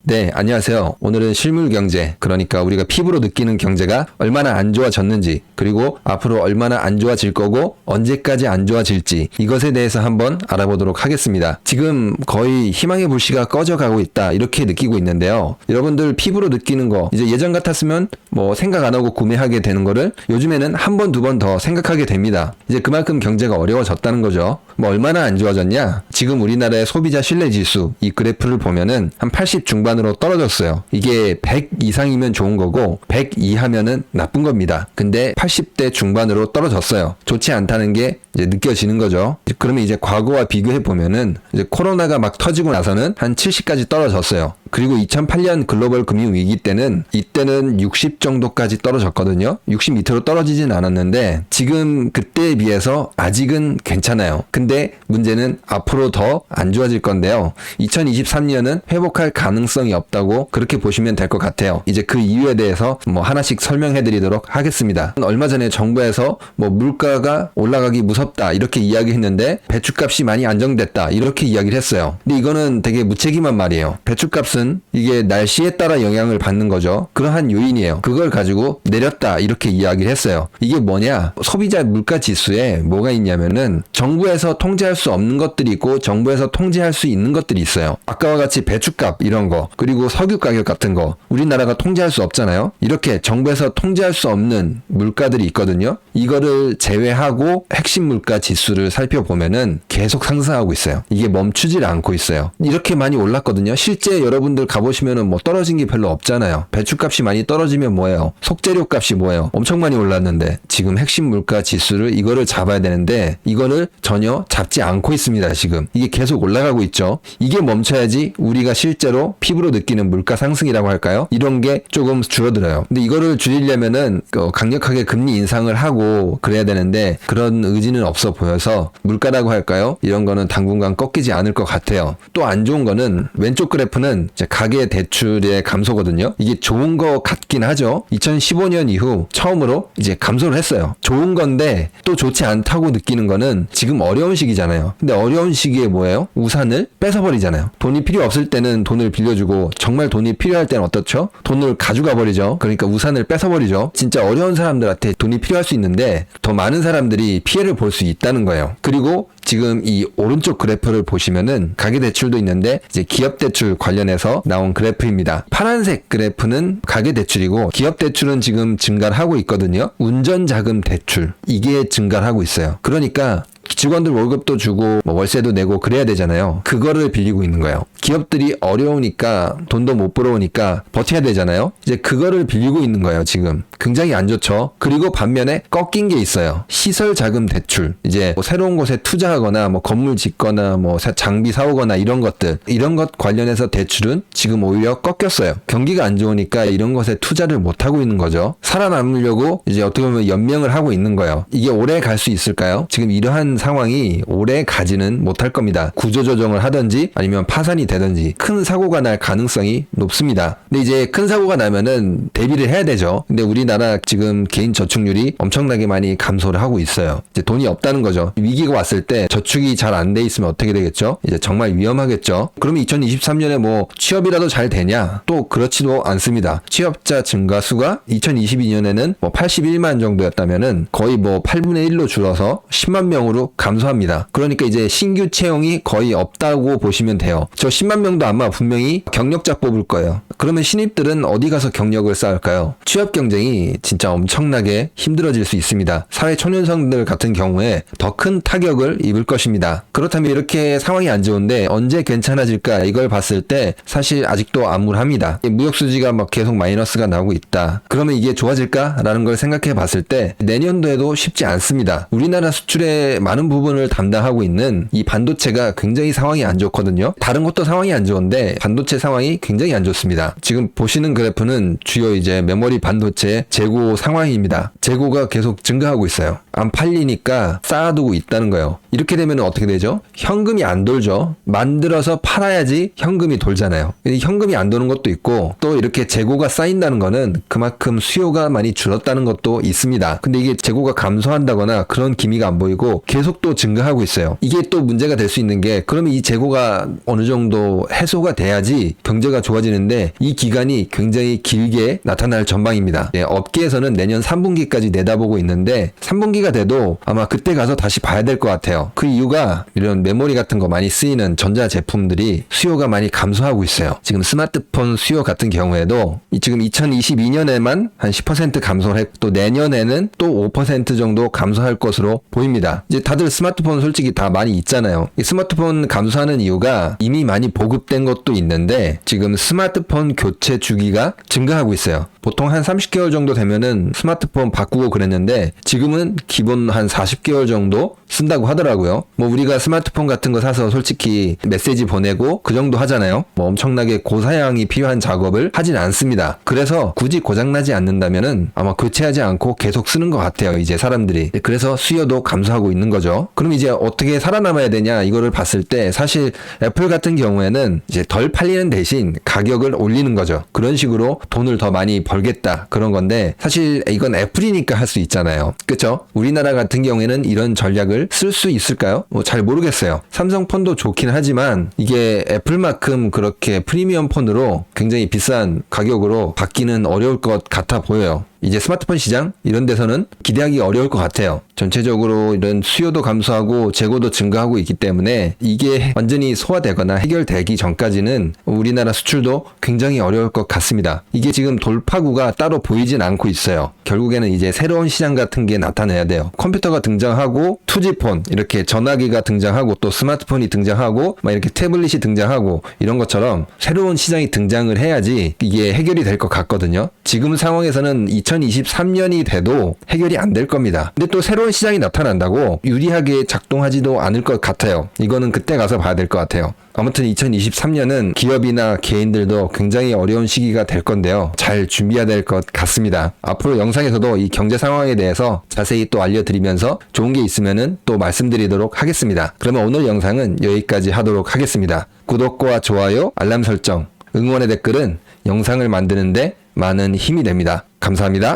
네, 안녕하세요. 오늘은 실물 경제, 그러니까 우리가 피부로 느끼는 경제가 얼마나 안 좋아졌는지, 그리고 앞으로 얼마나 안 좋아질 거고 언제까지 안 좋아질지 이것에 대해서 한번 알아보도록 하겠습니다. 지금 거의 희망의 불씨가 꺼져가고 있다 이렇게 느끼고 있는데요. 여러분들 피부로 느끼는 거 이제 예전 같았으면 뭐 생각 안 하고 구매하게 되는 거를 요즘에는 한 번, 두 번 더 생각하게 됩니다. 이제 그만큼 경제가 어려워졌다는 거죠. 뭐 얼마나 안 좋아졌냐? 지금 우리나라의 소비자 신뢰지수 이 그래프를 보면은 한 80 중반으로 떨어졌어요. 이게 100 이상이면 좋은 거고 100 이하면은 나쁜 겁니다. 근데 80대 중반으로 떨어졌어요. 좋지 않다는 게 이제 느껴지는 거죠. 그러면 이제 과거와 비교해 보면은 이제 코로나가 막 터지고 나서는 한 70까지 떨어졌어요. 그리고 2008년 글로벌 금융 위기 때는 이때는 60 정도까지 떨어졌거든요. 60 밑으로 떨어지진 않았는데 지금 그때에 비해서 아직은 괜찮아요. 근데 문제는 앞으로 더 안 좋아질 건데요. 2023년은 회복할 가능성이 없다고 그렇게 보시면 될 것 같아요. 이제 그 이유에 대해서 뭐 하나씩 설명해 드리도록 하겠습니다. 얼마 전에 정부에서 뭐 물가가 올라가기 무섭다 이렇게 이야기했는데 배추값이 많이 안정됐다 이렇게 이야기를 했어요. 근데 이거는 되게 무책임한 말이에요. 배추값은 이게 날씨에 따라 영향을 받는 거죠. 그러한 요인이에요. 그걸 가지고 내렸다 이렇게 이야기를 했어요. 이게 뭐냐? 소비자 물가 지수에 뭐가 있냐면은 정부에서 통제할 수 없는 것들이 있고 정부에서 통제할 수 있는 것들이 있어요. 아까와 같이 배추값 이런 거 그리고 석유 가격 같은 거 우리나라가 통제할 수 없잖아요. 이렇게 정부에서 통제할 수 없는 물가들이 있거든요. 이거를 제외하고 핵심 물가 지수를 살펴보면은 계속 상승하고 있어요. 이게 멈추질 않고 있어요. 이렇게 많이 올랐거든요. 실제 여러분들 가보시면은 뭐 떨어진 게 별로 없잖아요. 배추값이 많이 떨어지면 뭐예요? 속재료 값이 뭐예요? 엄청 많이 올랐는데 지금 핵심 물가 지수를 이거를 잡아야 되는데 이거를 전혀 잡지 않고 있습니다. 지금 이게 계속 올라가고 있죠. 이게 멈춰야지 우리가 실제로 피부로 느끼는 물가 상승이라고 할까요? 이런 게 조금 줄어들어요. 근데 이거를 줄이려면은 강력하게 금리 인상을 하고 그래야 되는데 그런 의지는 없어 보여서 물가라고 할까요? 이런 거는 당분간 꺾이지 않을 것 같아요. 또 안 좋은 거는 왼쪽 그래프는 이제 가계 대출의 감소거든요. 이게 좋은 거 같긴 하죠. 2015년 이후 처음으로 이제 감소를 했어요. 좋은 건데 또 좋지 않다고 느끼는 거는 지금 어려운 시기잖아요. 근데 어려운 시기에 뭐예요? 우산을 뺏어버리잖아요. 돈이 필요 없을 때는 돈을 빌려주고 정말 돈이 필요할 때는 어떻죠? 돈을 가져가 버리죠. 그러니까 우산을 뺏어버리죠. 진짜 어려운 사람들한테 돈이 필요할 수 있는데 더 많은 사람들이 피해를 볼 수 있다는 거예요. 그리고 지금 이 오른쪽 그래프를 보시면은 가계대출도 있는데 이제 기업대출 관련해서 나온 그래프입니다. 파란색 그래프는 가계대출이고 기업대출은 지금 증가를 하고 있거든요. 운전자금 대출 이게 증가를 하고 있어요. 그러니까 직원들 월급도 주고 뭐 월세도 내고 그래야 되잖아요. 그거를 빌리고 있는 거예요. 기업들이 어려우니까 돈도 못 벌어오니까 버텨야 되잖아요. 이제 그거를 빌리고 있는 거예요. 지금 굉장히 안 좋죠. 그리고 반면에 꺾인 게 있어요. 시설 자금 대출 이제 뭐 새로운 곳에 투자하거나 뭐 건물 짓거나 뭐 장비 사오거나 이런 것들 이런 것 관련해서 대출은 지금 오히려 꺾였어요. 경기가 안 좋으니까 이런 것에 투자를 못 하고 있는 거죠. 살아남으려고 이제 어떻게 보면 연명을 하고 있는 거예요. 이게 오래 갈 수 있을까요? 지금 이러한 상황이 오래 가지는 못할 겁니다. 구조조정을 하든지 아니면 파산이 되든지 큰 사고가 날 가능성이 높습니다. 근데 이제 큰 사고가 나면은 대비를 해야 되죠. 근데 우리나라 지금 개인 저축률이 엄청나게 많이 감소를 하고 있어요. 이제 돈이 없다는 거죠. 위기가 왔을 때 저축이 잘 안 돼 있으면 어떻게 되겠죠? 이제 정말 위험하겠죠. 그러면 2023년에 뭐 취업이라도 잘 되냐? 또 그렇지도 않습니다. 취업자 증가 수가 2022년에는 뭐 81만 정도였다면은 거의 뭐 8분의 1로 줄어서 10만 명으로 감소합니다. 그러니까 이제 신규 채용이 거의 없다고 보시면 돼요. 저 10만 명도 아마 분명히 경력자 뽑을 거예요. 그러면 신입들은 어디 가서 경력을 쌓을까요? 취업 경쟁이 진짜 엄청나게 힘들어질 수 있습니다. 사회 초년생들 같은 경우에 더 큰 타격을 입을 것입니다. 그렇다면 이렇게 상황이 안 좋은데 언제 괜찮아질까 이걸 봤을 때 사실 아직도 암울합니다. 무역 수지가 막 계속 마이너스가 나오고 있다. 그러면 이게 좋아질까라는 걸 생각해 봤을 때 내년도에도 쉽지 않습니다. 우리나라 수출의 많은 부분을 담당하고 있는 이 반도체가 굉장히 상황이 안 좋거든요. 다른 것도 상황이 안 좋은데 반도체 상황이 굉장히 안 좋습니다. 지금 보시는 그래프는 주요 이제 메모리 반도체 재고 상황입니다. 재고가 계속 증가하고 있어요. 안 팔리니까 쌓아두고 있다는 거예요. 이렇게 되면 어떻게 되죠? 현금이 안 돌죠. 만들어서 팔아야지 현금이 돌잖아요. 현금이 안 도는 것도 있고 또 이렇게 재고가 쌓인다는 거는 그만큼 수요가 많이 줄었다는 것도 있습니다. 근데 이게 재고가 감소한다거나 그런 기미가 안 보이고 계속 계속 또 증가하고 있어요. 이게 또 문제가 될 수 있는 게 그러면 이 재고가 어느 정도 해소가 돼야지 경제가 좋아지는데 이 기간이 굉장히 길게 나타날 전망입니다. 업계에서는 내년 3분기까지 내다보고 있는데 3분기가 돼도 아마 그때 가서 다시 봐야 될 것 같아요. 그 이유가 이런 메모리 같은 거 많이 쓰이는 전자 제품들이 수요가 많이 감소하고 있어요. 지금 스마트폰 수요 같은 경우에도 지금 2022년에만 한 10% 감소를 했고 또 내년에는 또 5% 정도 감소할 것으로 보입니다. 이제 다들 스마트폰 솔직히 다 많이 있잖아요. 이 스마트폰 감소하는 이유가 이미 많이 보급된 것도 있는데 지금 스마트폰 교체 주기가 증가하고 있어요. 보통 한 30개월 정도 되면은 스마트폰 바꾸고 그랬는데 지금은 기본 한 40개월 정도 쓴다고 하더라고요. 뭐 우리가 스마트폰 같은 거 사서 솔직히 메시지 보내고 그 정도 하잖아요. 뭐 엄청나게 고사양이 필요한 작업을 하진 않습니다. 그래서 굳이 고장나지 않는다면은 아마 교체하지 않고 계속 쓰는 것 같아요. 이제 사람들이. 그래서 수요도 감소하고 있는 거죠. 그럼 이제 어떻게 살아남아야 되냐 이거를 봤을 때 사실 애플 같은 경우에는 이제 덜 팔리는 대신 가격을 올리는 거죠. 그런 식으로 돈을 더 많이 벌겠다 그런 건데 사실 이건 애플이니까 할 수 있잖아요. 그쵸? 우리나라 같은 경우에는 이런 전략을 쓸 수 있을까요? 뭐 잘 모르겠어요. 삼성폰도 좋긴 하지만 이게 애플만큼 그렇게 프리미엄 폰으로 굉장히 비싼 가격으로 받기는 어려울 것 같아 보여요. 이제 스마트폰 시장 이런 데서는 기대하기 어려울 것 같아요. 전체적으로 이런 수요도 감소하고 재고도 증가하고 있기 때문에 이게 완전히 소화되거나 해결되기 전까지는 우리나라 수출도 굉장히 어려울 것 같습니다. 이게 지금 돌파구가 따로 보이진 않고 있어요. 결국에는 이제 새로운 시장 같은 게 나타나야 돼요. 컴퓨터가 등장하고 투지폰 이렇게 전화기가 등장하고 또 스마트폰이 등장하고 막 이렇게 태블릿이 등장하고 이런 것처럼 새로운 시장이 등장을 해야지 이게 해결이 될 것 같거든요. 지금 상황에서는 2023년이 돼도 해결이 안 될 겁니다. 근데 또 새로운 시장이 나타난다고 유리하게 작동하지도 않을 것 같아요. 이거는 그때 가서 봐야 될 것 같아요. 아무튼 2023년은 기업이나 개인들도 굉장히 어려운 시기가 될 건데요. 잘 준비해야 될 것 같습니다. 앞으로 영상에서도 이 경제 상황에 대해서 자세히 또 알려드리면서 좋은 게 있으면은 또 말씀드리도록 하겠습니다. 그러면 오늘 영상은 여기까지 하도록 하겠습니다. 구독과 좋아요, 알람 설정, 응원의 댓글은 영상을 만드는데 많은 힘이 됩니다. 감사합니다.